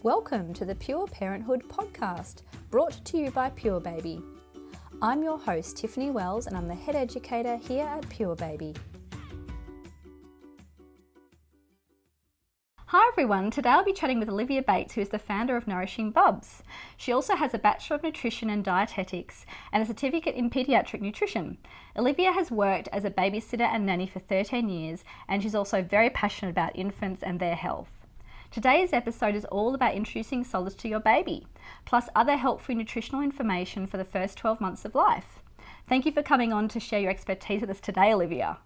Welcome to the Pure Parenthood podcast, brought to you by Purebaby. I'm your host, Tiffany Wells, and I'm the head educator here at Purebaby. Hi everyone, today I'll be chatting with Olivia Bates, who is the founder of Nourishing Bubs. She also has a Bachelor of Nutrition and Dietetics and a certificate in Paediatric Nutrition. Olivia has worked as a babysitter and nanny for 13 years, and she's also very passionate about infants and their health. Today's episode is all about introducing solids to your baby, plus other helpful nutritional information for the first 12 months of life. Thank you for coming on to share your expertise with us today, Olivia.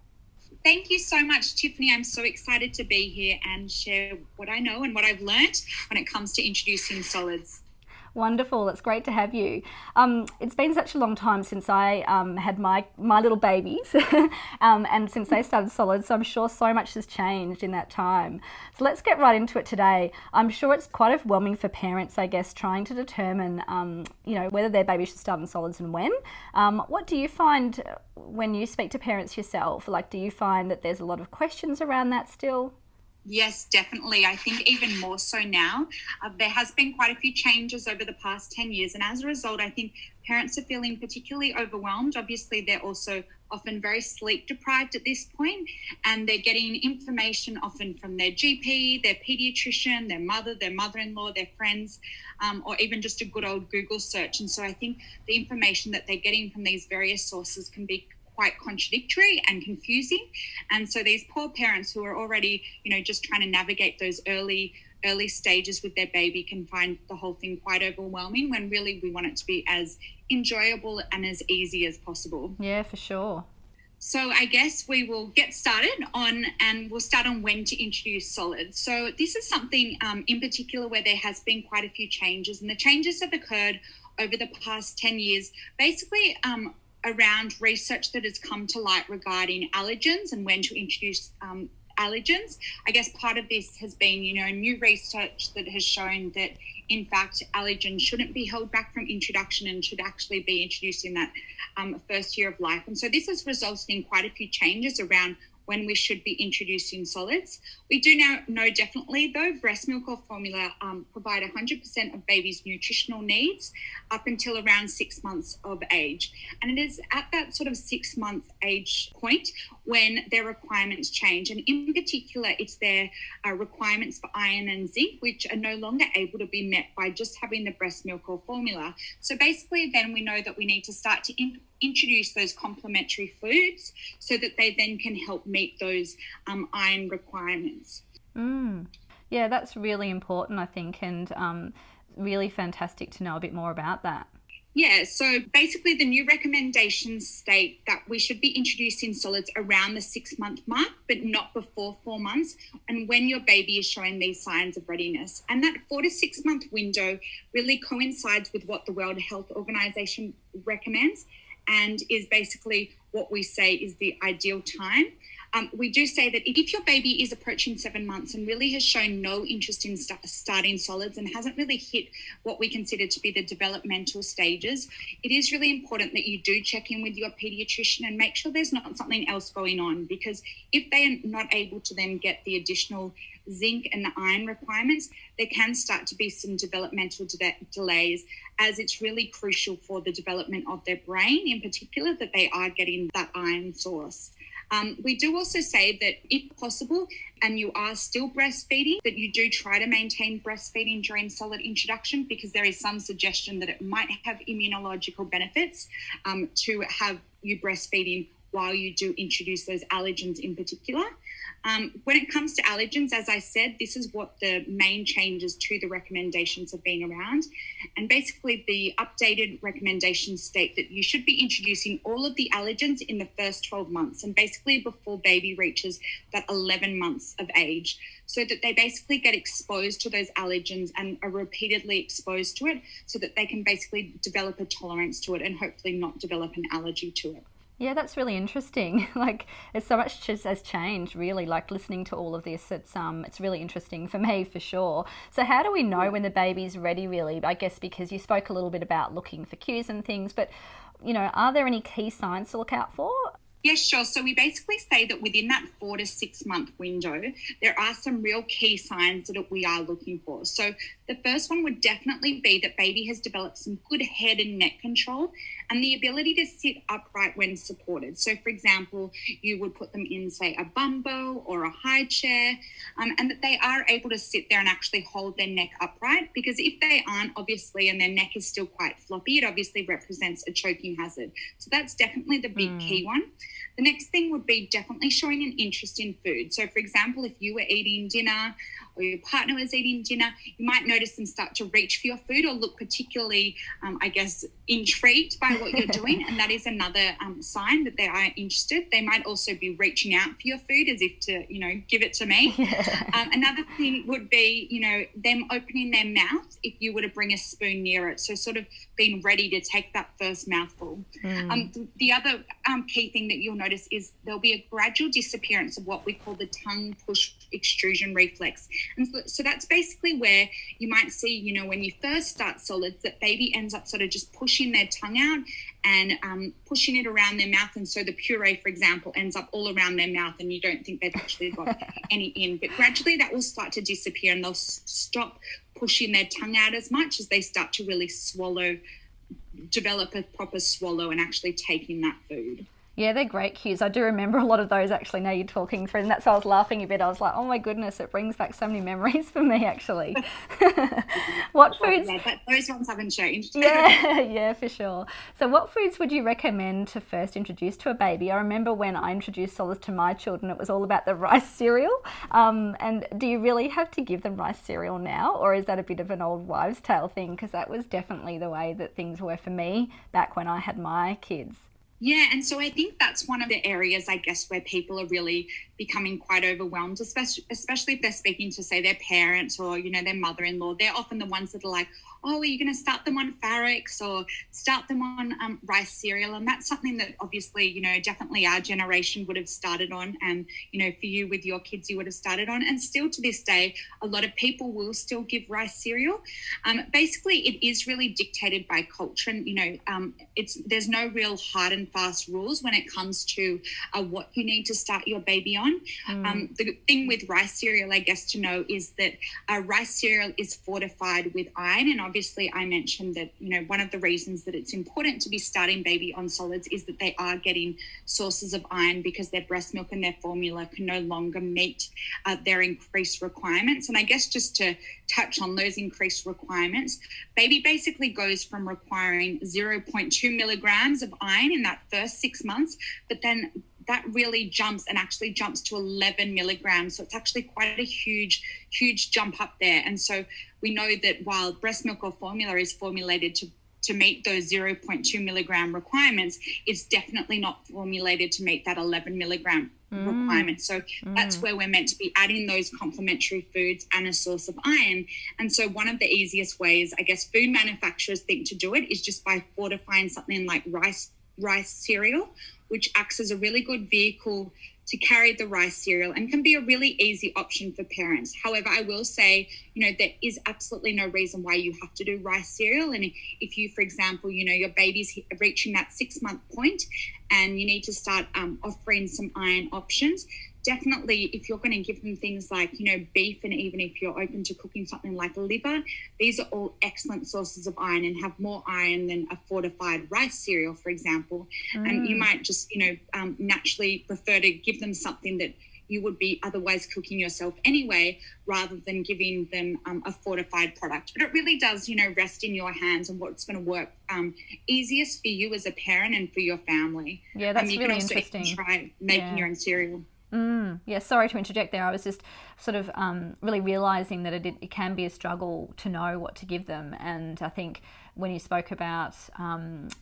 Thank you so much, Tiffany. I'm so excited to be here and share what I know and what I've learnt when it comes to introducing solids. Wonderful. It's great to have you. It's been such a long time since I had my little babies and since they started solids, so I'm sure so much has changed in that time. So let's get right into it today. I'm sure it's quite overwhelming for parents, I guess, trying to determine whether their baby should start on solids and when. What do you find when you speak to parents yourself? Like, do you find that there's a lot of questions around that still? Yes, definitely. I think even more so now. There has been quite a few changes over the past 10 years. And as a result, I think parents are feeling particularly overwhelmed. Obviously, they're also often very sleep deprived at this point, and they're getting information often from their GP, their paediatrician, their mother-in-law, their friends, or even just a good old Google search. And so I think the information that they're getting from these various sources can be quite contradictory and confusing. And so these poor parents who are already, just trying to navigate those early stages with their baby can find the whole thing quite overwhelming, when really we want it to be as enjoyable and as easy as possible. Yeah, for sure. So I guess we will get started on when to introduce solids. So this is something in particular where there has been quite a few changes, and the changes have occurred over the past 10 years, basically around research that has come to light regarding allergens and when to introduce allergens. I guess part of this has been, new research that has shown that, in fact, allergens shouldn't be held back from introduction and should actually be introduced in that first year of life. And so this has resulted in quite a few changes around when we should be introducing solids. We do now know definitely, though, breast milk or formula provide 100% of babies' nutritional needs up until around 6 months of age. And it is at that sort of 6 month age point when their requirements change. And in particular, it's their requirements for iron and zinc, which are no longer able to be met by just having the breast milk or formula. So basically, then we know that we need to start to introduce those complementary foods so that they then can help meet those iron requirements. Yeah, that's really important, I think, and really fantastic to know a bit more about that. Yeah, so basically the new recommendations state that we should be introducing solids around the 6 month mark, but not before 4 months, and when your baby is showing these signs of readiness. And that 4 to 6 month window really coincides with what the World Health Organization recommends, and is basically what we say is the ideal time. We do say that if your baby is approaching 7 months and really has shown no interest in starting solids and hasn't really hit what we consider to be the developmental stages, it is really important that you do check in with your pediatrician and make sure there's not something else going on, because if they are not able to then get the additional zinc and the iron requirements, there can start to be some developmental delays, as it's really crucial for the development of their brain in particular that they are getting that iron source. We do also say that if possible, and you are still breastfeeding, that you do try to maintain breastfeeding during solid introduction, because there is some suggestion that it might have immunological benefits to have you breastfeeding while you do introduce those allergens in particular. When it comes to allergens, as I said, this is what the main changes to the recommendations have been around. And basically the updated recommendations state that you should be introducing all of the allergens in the first 12 months, and basically before baby reaches that 11 months of age, so that they basically get exposed to those allergens and are repeatedly exposed to it, so that they can basically develop a tolerance to it and hopefully not develop an allergy to it. Yeah, that's really interesting. Like, there's so much has changed, really. Like, listening to all of this, it's really interesting for me, for sure. So how do we know when the baby's ready, really? I guess because you spoke a little bit about looking for cues and things, but, are there any key signs to look out for? Yes, sure. So we basically say that within that 4 to 6 month window, there are some real key signs that we are looking for. So the first one would definitely be that baby has developed some good head and neck control and the ability to sit upright when supported. So, for example, you would put them in, say, a bumbo or a high chair, and that they are able to sit there and actually hold their neck upright, because if they aren't, obviously, and their neck is still quite floppy, it obviously represents a choking hazard. So that's definitely the big key one. The next thing would be definitely showing an interest in food. So, for example, if you were eating dinner or your partner was eating dinner, you might notice them start to reach for your food or look particularly, intrigued by what you're doing. And that is another sign that they are interested. They might also be reaching out for your food as if to, give it to me. Another thing would be, them opening their mouth if you were to bring a spoon near it. So sort of being ready to take that first mouthful. The other key thing that you'll notice is there'll be a gradual disappearance of what we call the tongue push extrusion reflex. And so that's basically where you might see, when you first start solids, that baby ends up sort of just pushing their tongue out and pushing it around their mouth. And so the puree, for example, ends up all around their mouth and you don't think they've actually got any in. But gradually that will start to disappear and they'll stop pushing their tongue out as much as they start to really swallow, develop a proper swallow and actually take in that food. Yeah, they're great cues. I do remember a lot of those actually now you're talking through, and that's why I was laughing a bit. I was like, oh my goodness, it brings back so many memories for me actually. What foods? Yeah, but those ones haven't changed. Yeah, for sure. So what foods would you recommend to first introduce to a baby? I remember when I introduced solids to my children, it was all about the rice cereal. And do you really have to give them rice cereal now, or is that a bit of an old wives' tale thing? Because that was definitely the way that things were for me back when I had my kids. Yeah, and so I think that's one of the areas, I guess, where people are really becoming quite overwhelmed, especially if they're speaking to, say, their parents or, their mother-in-law. They're often the ones that are like, oh, are you going to start them on Farrix or start them on rice cereal? And that's something that obviously, definitely our generation would have started on. And, for you with your kids, you would have started on. And still to this day, a lot of people will still give rice cereal. Basically, it is really dictated by culture. And, there's no real hard and fast rules when it comes to what you need to start your baby on. The thing with rice cereal, I guess, to know is that rice cereal is fortified with iron. And obviously I mentioned that, one of the reasons that it's important to be starting baby on solids is that they are getting sources of iron because their breast milk and their formula can no longer meet their increased requirements. And I guess just to touch on those increased requirements, baby basically goes from requiring 0.2 milligrams of iron in that first 6 months, but then that really jumps to 11 milligrams. So it's actually quite a huge jump up there. And so we know that while breast milk or formula is formulated to meet those 0.2 milligram requirements, it's definitely not formulated to meet that 11 milligram requirement. So that's where we're meant to be adding those complementary foods and a source of iron. And so one of the easiest ways, I guess, food manufacturers think to do it is just by fortifying something like rice cereal, which acts as a really good vehicle to carry the rice cereal and can be a really easy option for parents. However, I will say, there is absolutely no reason why you have to do rice cereal. And if you, for example, your baby's reaching that 6 month point and you need to start offering some iron options, definitely if you're going to give them things like, beef, and even if you're open to cooking something like liver, these are all excellent sources of iron and have more iron than a fortified rice cereal, for example. And you might just, naturally prefer to give them something that you would be otherwise cooking yourself anyway, rather than giving them a fortified product. But it really does, rest in your hands and what's going to work easiest for you as a parent and for your family. Yeah, that's really interesting. You can also try making your own cereal. Yeah, sorry to interject there. I was just sort of really realising that it can be a struggle to know what to give them. And I think when you spoke about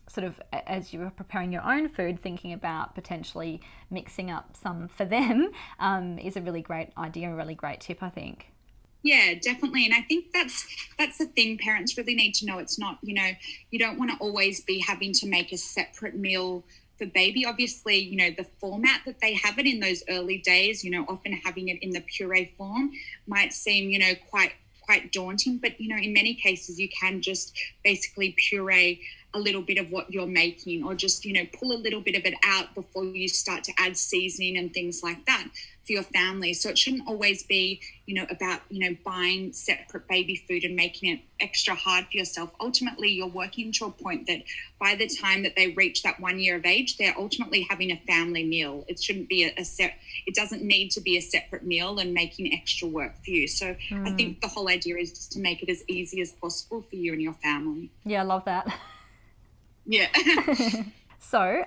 sort of as you were preparing your own food, thinking about potentially mixing up some for them is a really great idea, a really great tip, I think. Yeah, definitely. And I think that's the thing parents really need to know. It's not, you don't want to always be having to make a separate meal for baby. Obviously, the format that they have it in those early days, often having it in the puree form might seem, quite daunting. But, in many cases, you can just basically puree a little bit of what you're making, or just, pull a little bit of it out before you start to add seasoning and things like that for your family. So it shouldn't always be, about, buying separate baby food and making it extra hard for yourself. Ultimately, you're working to a point that by the time that they reach that 1 year of age, they're ultimately having a family meal. It shouldn't be it doesn't need to be a separate meal and making extra work for you. So I think the whole idea is just to make it as easy as possible for you and your family. Yeah, I love that. Yeah. So,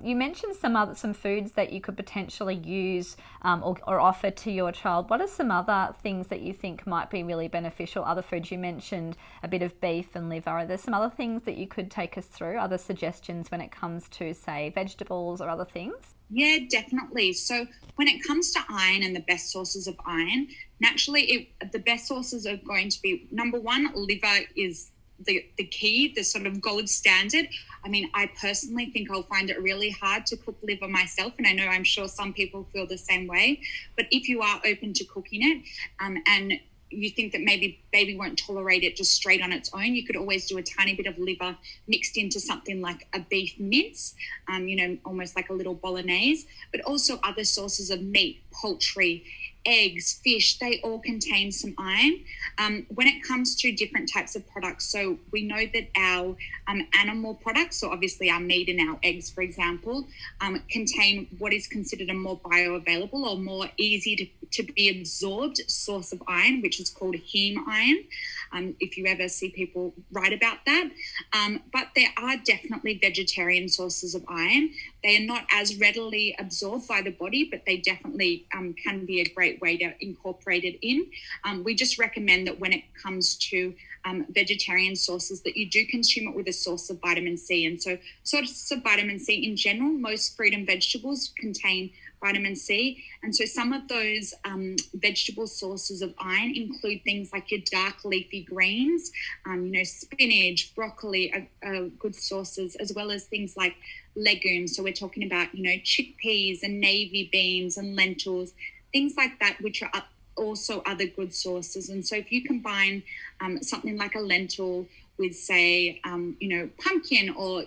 you mentioned some foods that you could potentially use or offer to your child. What are some other things that you think might be really beneficial? Other foods, you mentioned a bit of beef and liver. Are there some other things that you could take us through? Other suggestions when it comes to, say, vegetables or other things? Yeah, definitely. So when it comes to iron and the best sources of iron, naturally the best sources are going to be, number one, liver is the key, the sort of gold standard. I mean, I personally think I'll find it really hard to cook liver myself, and I'm sure some people feel the same way. But if you are open to cooking it, and you think that maybe baby won't tolerate it just straight on its own, you could always do a tiny bit of liver mixed into something like a beef mince, almost like a little bolognese, but also other sources of meat, poultry, eggs, fish, they all contain some iron. When it comes to different types of products, so we know that our animal products, so obviously our meat and our eggs, for example, contain what is considered a more bioavailable or more easy to be absorbed source of iron, which is called heme iron, if you ever see people write about that. But there are definitely vegetarian sources of iron. They are not as readily absorbed by the body, but they definitely can be a great way to incorporate it in. We just recommend that when it comes to vegetarian sources, that you do consume it with a source of vitamin C. And so sources of vitamin C in general, most fruit and vegetables contain vitamin C. And so some of those vegetable sources of iron include things like your dark leafy greens, spinach, broccoli are good sources, as well as things like legumes. So we're talking about, chickpeas and navy beans and lentils, things like that, which are also other good sources. And so if you combine something like a lentil with, say, pumpkin or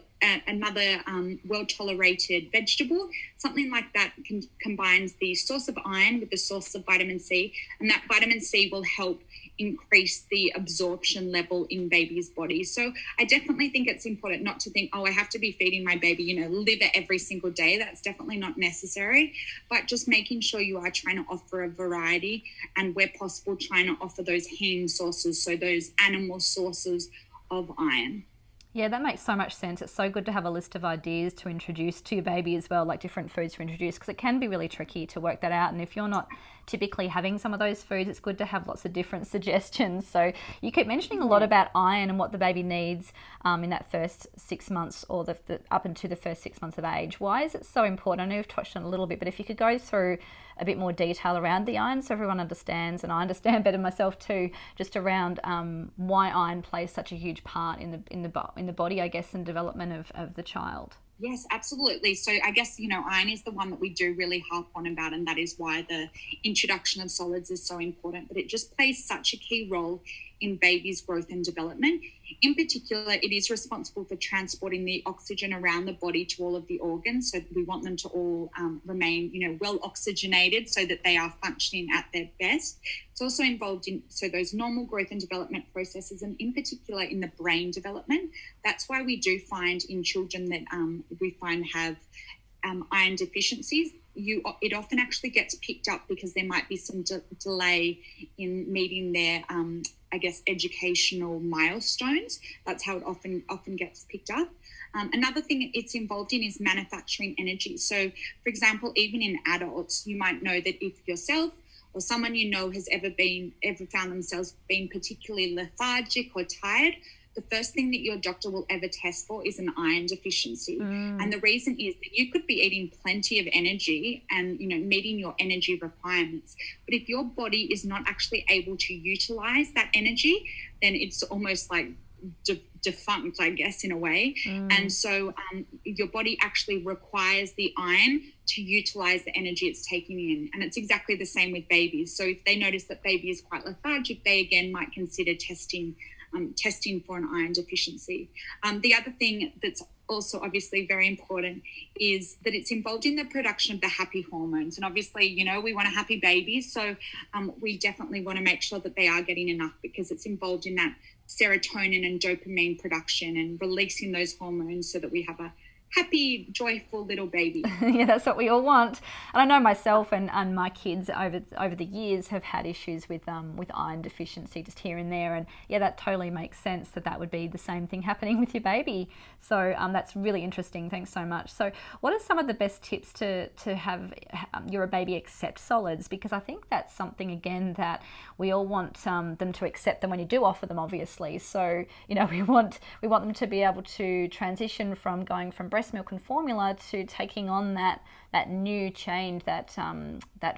another well-tolerated vegetable, something like that combines the source of iron with the source of vitamin C, and that vitamin C will help increase the absorption level in baby's body. So I definitely think it's important not to think, I have to be feeding my baby, liver every single day. That's definitely not necessary, but just making sure you are trying to offer a variety, and where possible, trying to offer those heme sources, so those animal sources of iron. Yeah, that makes so much sense. It's so good to have a list of ideas to introduce to your baby as well, like different foods to introduce, because it can be really tricky to work that out. And if you're not typically having some of those foods, it's good to have lots of different suggestions. So you keep mentioning a lot about iron and what the baby needs in that first 6 months, or the up into the first 6 months of age. Why is it so important? I know you've touched on it a little bit, but if you could go through a bit more detail around the iron so everyone understands, and I understand better myself too, just around why iron plays such a huge part in the body, I guess, and development of the child. Yes, absolutely. So I guess, iron is the one that we do really harp on about, and that is why the introduction of solids is so important. But it just plays such a key role in baby's growth and development. In particular, it is responsible for transporting the oxygen around the body to all of the organs. So we want them to all remain, well oxygenated so that they are functioning at their best. It's also involved in those normal growth and development processes, and in particular in the brain development. That's why we do find in children that we find have iron deficiencies, it often actually gets picked up because there might be some delay in meeting their educational milestones. That's how it often gets picked up. Another thing it's involved in is manufacturing energy. So, for example, even in adults, you might know that if yourself or someone has ever found themselves being particularly lethargic or tired, the first thing that your doctor will ever test for is an iron deficiency. And the reason is that you could be eating plenty of energy and, meeting your energy requirements. But if your body is not actually able to utilize that energy, then it's almost like defunct, I guess, in a way. And so your body actually requires the iron to utilize the energy it's taking in. And it's exactly the same with babies. So if they notice that baby is quite lethargic, they again might consider testing testing for an iron deficiency. The other thing that's also obviously very important is that it's involved in the production of the happy hormones. And obviously, you know, we want a happy baby. So we definitely want to make sure that they are getting enough, because it's involved in that serotonin and dopamine production and releasing those hormones so that we have a happy, joyful little baby. Yeah, that's what we all want. And I know myself and my kids over the years have had issues with iron deficiency just here and there. And yeah, that totally makes sense that would be the same thing happening with your baby. So that's really interesting. Thanks so much. So what are some of the best tips to have your baby accept solids? Because I think that's something, again, that we all want them to accept them when you do offer them, obviously. So, you know, we want them to be able to transition from going from breast milk and formula to taking on that new change, that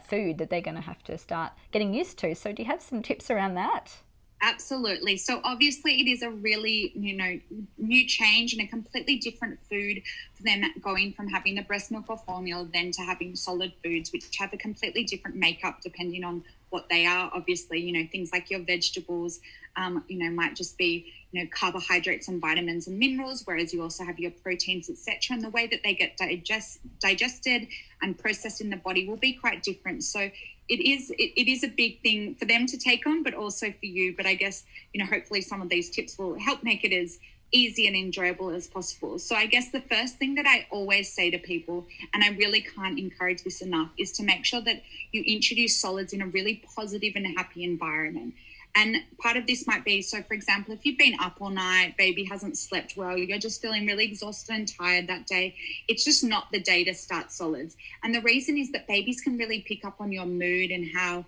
food that they're going to have to start getting used to. So do you have some tips around that? Absolutely. So obviously it is a really, you know, new change and a completely different food for them, going from having the breast milk or formula then to having solid foods, which have a completely different makeup depending on what they are. Obviously, you know, things like your vegetables, you know, might just be, you know, carbohydrates and vitamins and minerals, whereas you also have your proteins, etc. And the way that they get digested and processed in the body will be quite different. So it is a big thing for them to take on, but also for you. But I guess, you know, hopefully some of these tips will help make it as easy and enjoyable as possible. So I guess the first thing that I always say to people, and I really can't encourage this enough, is to make sure that you introduce solids in a really positive and happy environment. And part of this might be, so for example, if you've been up all night, baby hasn't slept well, you're just feeling really exhausted and tired that day, it's just not the day to start solids. And the reason is that babies can really pick up on your mood and how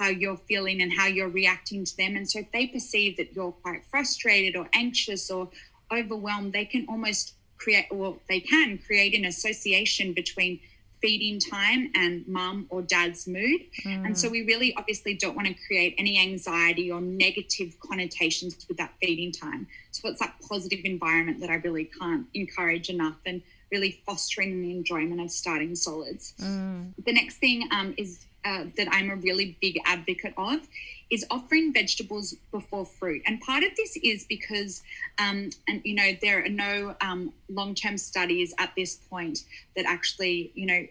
you're feeling and how you're reacting to them. And so if they perceive that you're quite frustrated or anxious or overwhelmed, they can create an association between feeding time and mum or dad's mood. And so we really obviously don't want to create any anxiety or negative connotations with that feeding time. So it's that positive environment that I really can't encourage enough, and really fostering the enjoyment of starting solids. The next thing is that I'm a really big advocate of is offering vegetables before fruit. And part of this is because, and you know, there are no long-term studies at this point that actually, you know,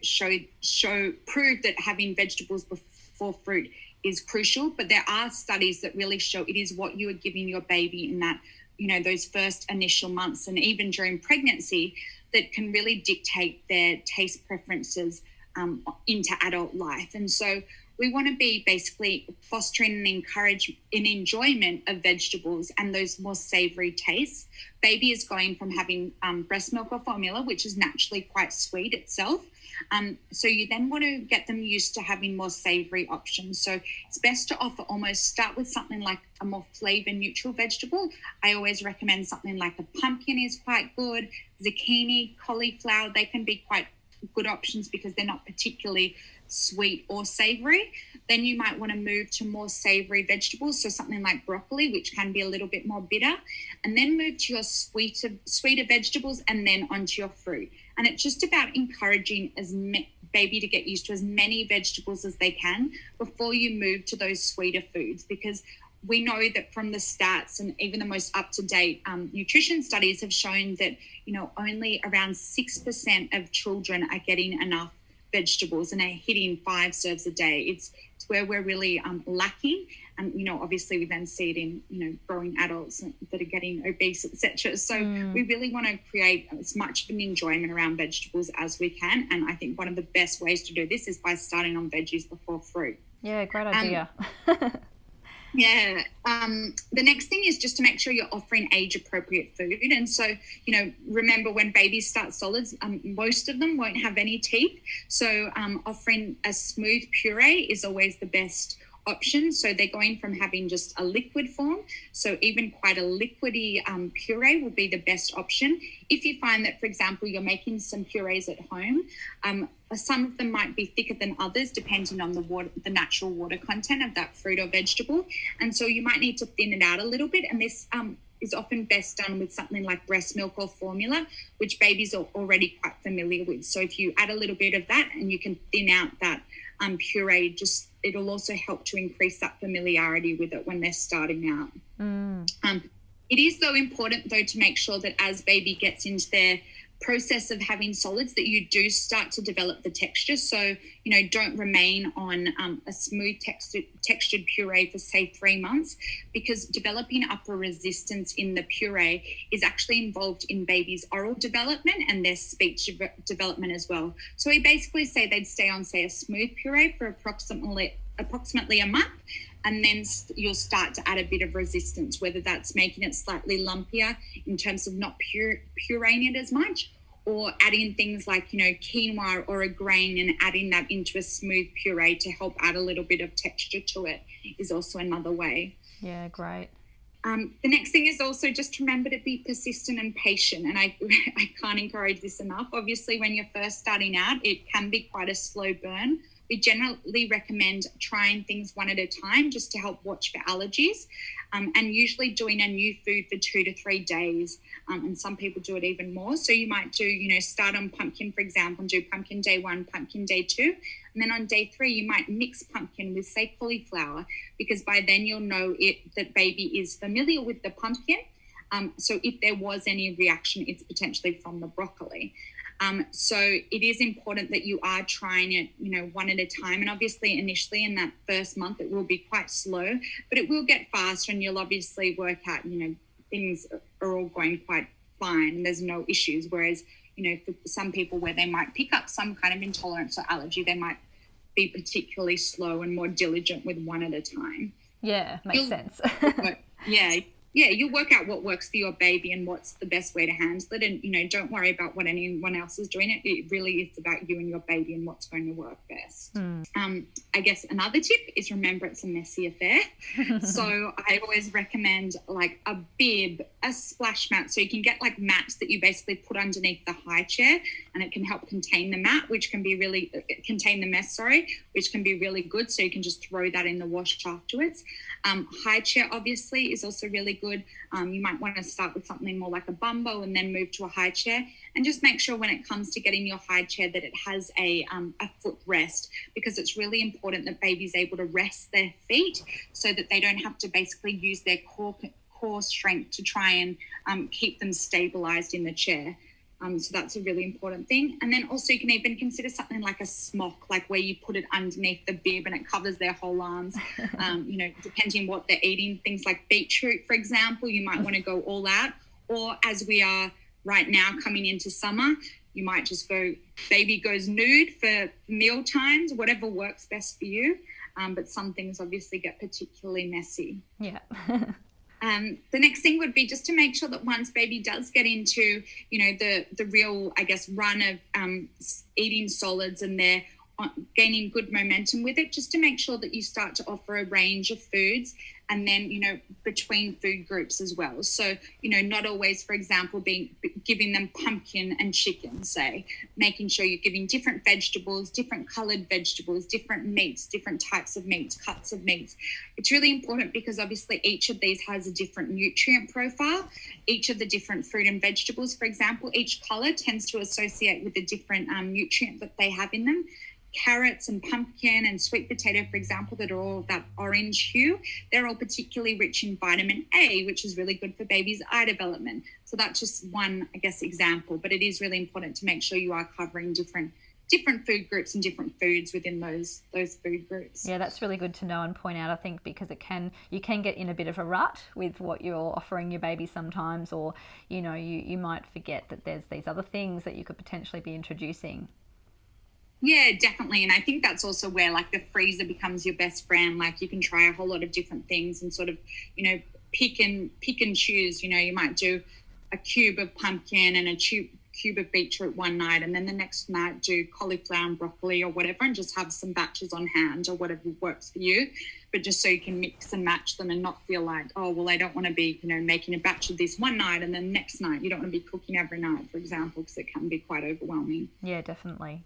prove that having vegetables before fruit is crucial. But there are studies that really show it is what you are giving your baby in that, you know, those first initial months and even during pregnancy that can really dictate their taste preferences into adult life. And so we want to be basically fostering and encourage an enjoyment of vegetables and those more savory tastes. Baby is going from having breast milk or formula, which is naturally quite sweet itself. So you then want to get them used to having more savory options. So it's best to start with something like a more flavor neutral vegetable. I always recommend something like a pumpkin is quite good. Zucchini, cauliflower, they can be quite good options because they're not particularly sweet or savory. Then you might want to move to more savory vegetables, so something like broccoli, which can be a little bit more bitter, and then move to your sweeter vegetables, and then onto your fruit. And it's just about encouraging baby to get used to as many vegetables as they can before you move to those sweeter foods, because we know that from the stats and even the most up-to-date nutrition studies have shown that, you know, only around 6% of children are getting enough vegetables and are hitting 5 serves a day. It's where we're really lacking. And, you know, obviously we then see it in, you know, growing adults that are getting obese, etc. So we really want to create as much of an enjoyment around vegetables as we can. And I think one of the best ways to do this is by starting on veggies before fruit. Yeah, great idea. Yeah. The next thing is just to make sure you're offering age-appropriate food. And so, you know, remember when babies start solids, most of them won't have any teeth. So offering a smooth puree is always the best option. So they're going from having just a liquid form. So even quite a liquidy puree will be the best option. If you find that, for example, you're making some purees at home, some of them might be thicker than others depending on the natural water content of that fruit or vegetable. And so you might need to thin it out a little bit. And this is often best done with something like breast milk or formula, which babies are already quite familiar with. So if you add a little bit of that and you can thin out that puree, it'll also help to increase that familiarity with it when they're starting out. It is, though, important, though, to make sure that as baby gets into their process of having solids, that you do start to develop the texture. So, don't remain on a smooth textured puree for, say, 3 months, because developing upper resistance in the puree is actually involved in baby's oral development and their speech development as well. So we basically say they'd stay on, say, a smooth puree for approximately a month, and then you'll start to add a bit of resistance, whether that's making it slightly lumpier in terms of not pureeing it as much, or adding things like, quinoa or a grain and adding that into a smooth puree to help add a little bit of texture to it is also another way. Yeah, great. The next thing is also just to remember to be persistent and patient. And I can't encourage this enough. Obviously, when you're first starting out, it can be quite a slow burn. We generally recommend trying things one at a time just to help watch for allergies, and usually doing a new food for 2 to 3 days. And some people do it even more. So you might do, start on pumpkin, for example, and do pumpkin day 1, pumpkin day 2. And then on day 3, you might mix pumpkin with, say, cauliflower, because by then you'll know that baby is familiar with the pumpkin. So if there was any reaction, it's potentially from the broccoli. So it is important that you are trying it, one at a time. And obviously, initially in that first month, it will be quite slow, but it will get faster, and you'll obviously work out, things are all going quite fine and there's no issues. Whereas, for some people where they might pick up some kind of intolerance or allergy, they might be particularly slow and more diligent with one at a time. Yeah, makes sense. Yeah, you'll work out what works for your baby and what's the best way to handle it. And, don't worry about what anyone else is doing. It really is about you and your baby and what's going to work best. I guess another tip is remember it's a messy affair. So I always recommend like a bib, a splash mat. So you can get like mats that you basically put underneath the high chair, and it can help contain the mat, which can be really, contain the mess, which can be really good. So you can just throw that in the wash afterwards. High chair obviously is also really good. You might want to start with something more like a bumbo and then move to a high chair, and just make sure when it comes to getting your high chair that it has a foot rest, because it's really important that baby's able to rest their feet so that they don't have to basically use their core strength to try and keep them stabilized in the chair. So that's a really important thing. And then also you can even consider something like a smock, like where you put it underneath the bib and it covers their whole arms, depending what they're eating. Things like beetroot, for example, you might want to go all out. Or as we are right now coming into summer, you might just go, baby goes nude for meal times, whatever works best for you. But some things obviously get particularly messy. Yeah. The next thing would be just to make sure that once baby does get into, the real, I guess, run of eating solids and they're gaining good momentum with it, just to make sure that you start to offer a range of foods, and then, between food groups as well. So, not always, for example, giving them pumpkin and chicken, say, making sure you're giving different vegetables, different coloured vegetables, different meats, different types of meats, cuts of meats. It's really important because obviously each of these has a different nutrient profile. Each of the different fruit and vegetables, for example, each colour tends to associate with a different nutrient that they have in them. Carrots and pumpkin and sweet potato, for example, that are all that orange hue, they're all particularly rich in vitamin A, which is really good for baby's eye development. So that's just one, I guess, example, but it is really important to make sure you are covering different food groups and different foods within those food groups. Yeah, that's really good to know and point out, I think, because you can get in a bit of a rut with what you're offering your baby sometimes, or, you might forget that there's these other things that you could potentially be introducing. Yeah, definitely. And I think that's also where like the freezer becomes your best friend. Like you can try a whole lot of different things and sort of, pick and choose. You might do a cube of pumpkin and a cube of beetroot one night, and then the next night do cauliflower and broccoli or whatever, and just have some batches on hand or whatever works for you. But just so you can mix and match them and not feel like, oh, well, I don't want to be, making a batch of this one night and then next night you don't want to be cooking every night, for example, because it can be quite overwhelming. Yeah, definitely.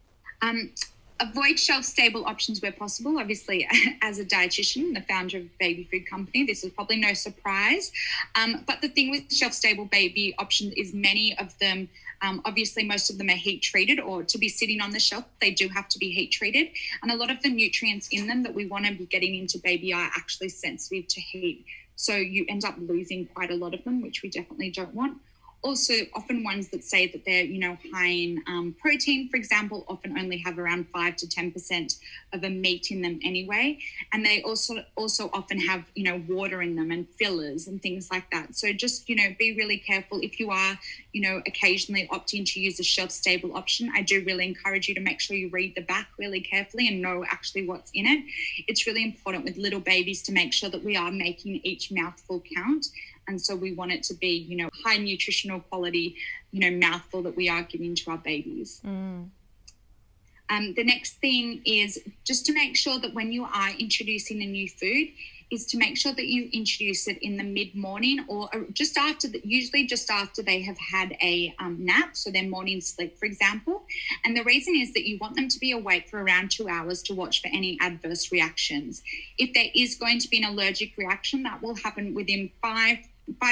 Avoid shelf-stable options where possible. Obviously, as a dietitian, the founder of a baby food company, this is probably no surprise. But the thing with shelf-stable baby options is many of them Obviously, most of them are heat treated, or to be sitting on the shelf, they do have to be heat treated. And a lot of the nutrients in them that we want to be getting into baby are actually sensitive to heat. So you end up losing quite a lot of them, which we definitely don't want. Also, often ones that say that they're, high in protein, for example, often only have around 5 to 10% of a meat in them anyway. And they also often have, water in them and fillers and things like that. So just, be really careful. If you are, occasionally opting to use a shelf-stable option, I do really encourage you to make sure you read the back really carefully and know actually what's in it. It's really important with little babies to make sure that we are making each mouthful count. And so we want it to be, high nutritional quality, mouthful that we are giving to our babies. The next thing is just to make sure that when you are introducing a new food, is to make sure that you introduce it in the mid-morning or just after, usually just after they have had a nap, so their morning sleep, for example. And the reason is that you want them to be awake for around 2 hours to watch for any adverse reactions. If there is going to be an allergic reaction, that will happen within 5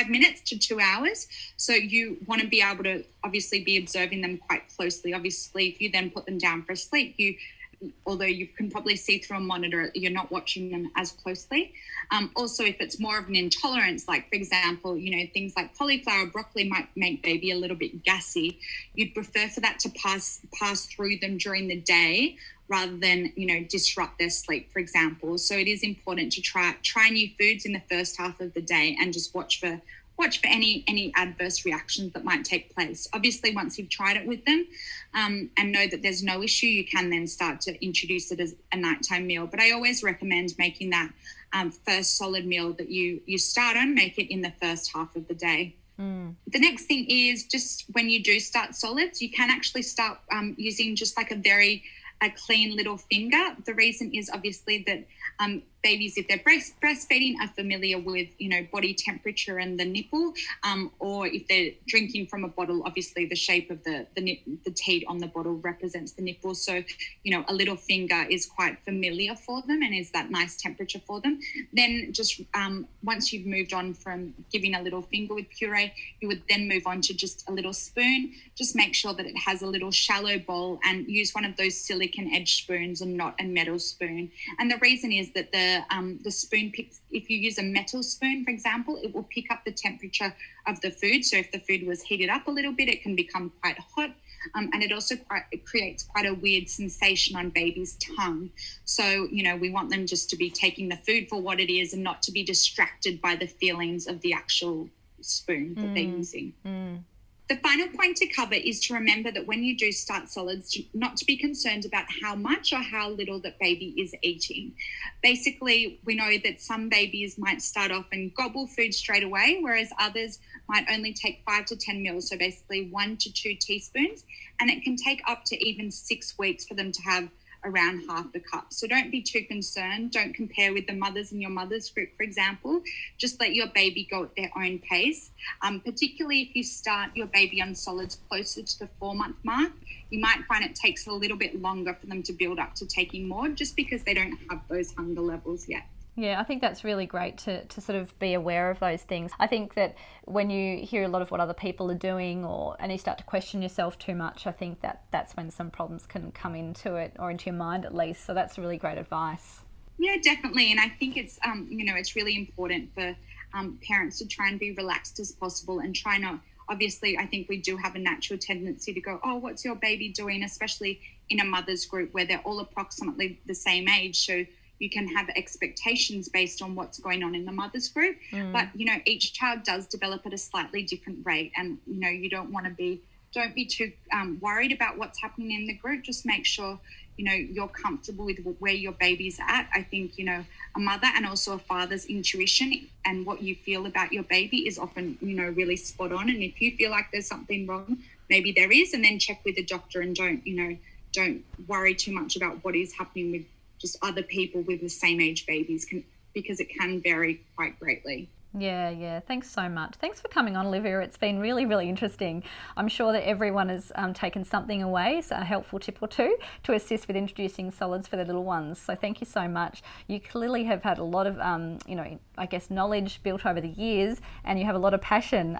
minutes to 2 hours. So you want to be able to obviously be observing them quite closely. Obviously, if you then put them down for sleep, although you can probably see through a monitor, you're not watching them as closely. Also, if it's more of an intolerance, like, for example, things like cauliflower, broccoli might make baby a little bit gassy. You'd prefer for that to pass through them during the day rather than, disrupt their sleep, for example. So it is important to try new foods in the first half of the day and just watch for any adverse reactions that might take place. Obviously, once you've tried it with them and know that there's no issue, you can then start to introduce it as a nighttime meal. But I always recommend making that first solid meal that you start on, make it in the first half of the day. The next thing is just when you do start solids, you can actually start using just like a clean little finger. The reason is obviously that babies, if they're breastfeeding, are familiar with, body temperature and the nipple, or if they're drinking from a bottle, obviously the shape of the teat on the bottle represents the nipple. So, a little finger is quite familiar for them and is that nice temperature for them. Then just once you've moved on from giving a little finger with puree, you would then move on to just a little spoon. Just make sure that it has a little shallow bowl and use one of those silicone edge spoons and not a metal spoon. And the reason is that the spoon picks, if you use a metal spoon, for example, it will pick up the temperature of the food. So if the food was heated up a little bit, it can become quite hot. And it also creates quite a weird sensation on baby's tongue. So, we want them just to be taking the food for what it is and not to be distracted by the feelings of the actual spoon that they're using. The final point to cover is to remember that when you do start solids, not to be concerned about how much or how little that baby is eating. Basically, we know that some babies might start off and gobble food straight away, whereas others might only take 5 to 10 mils, so basically 1 to 2 teaspoons, and it can take up to even 6 weeks for them to have around half the cup. So don't be too concerned. Don't compare with the mothers in your mother's group, for example. Just let your baby go at their own pace. Particularly if you start your baby on solids closer to the 4-month mark, you might find it takes a little bit longer for them to build up to taking more just because they don't have those hunger levels yet. Yeah, I think that's really great to sort of be aware of those things. I think that when you hear a lot of what other people are doing and you start to question yourself too much, I think that's when some problems can come into it, or into your mind at least. So that's really great advice. Yeah, definitely. And I think it's, it's really important for parents to try and be relaxed as possible and try not, obviously, I think we do have a natural tendency to go, oh, what's your baby doing? Especially in a mother's group where they're all approximately the same age. So you can have expectations based on what's going on in the mother's group. But, each child does develop at a slightly different rate. And, you don't be too worried about what's happening in the group. Just make sure, you're comfortable with where your baby's at. I think, a mother and also a father's intuition and what you feel about your baby is often, really spot on. And if you feel like there's something wrong, maybe there is, and then check with the doctor and don't worry too much about what is happening with just other people with the same age babies because it can vary quite greatly. Yeah. Thanks so much. Thanks for coming on, Olivia. It's been really, really interesting. I'm sure that everyone has taken something away, so a helpful tip or two to assist with introducing solids for their little ones. So thank you so much. You clearly have had a lot of, knowledge built over the years, and you have a lot of passion,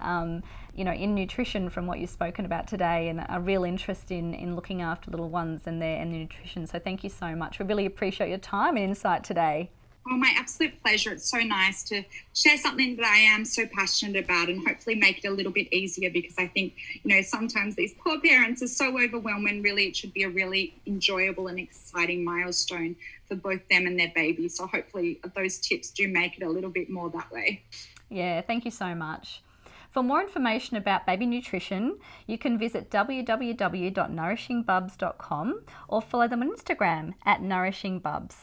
in nutrition from what you've spoken about today, and a real interest in looking after little ones and their nutrition. So thank you so much. We really appreciate your time and insight today. Oh, my absolute pleasure. It's so nice to share something that I am so passionate about and hopefully make it a little bit easier, because I think, sometimes these poor parents are so overwhelmed, and really it should be a really enjoyable and exciting milestone for both them and their baby. So hopefully those tips do make it a little bit more that way. Yeah, thank you so much. For more information about baby nutrition, you can visit www.nourishingbubs.com or follow them on Instagram @nourishingbubs.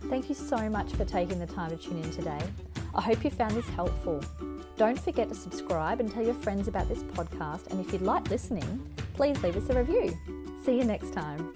Thank you so much for taking the time to tune in today. I hope you found this helpful. Don't forget to subscribe and tell your friends about this podcast, and if you'd like listening, please leave us a review. See you next time.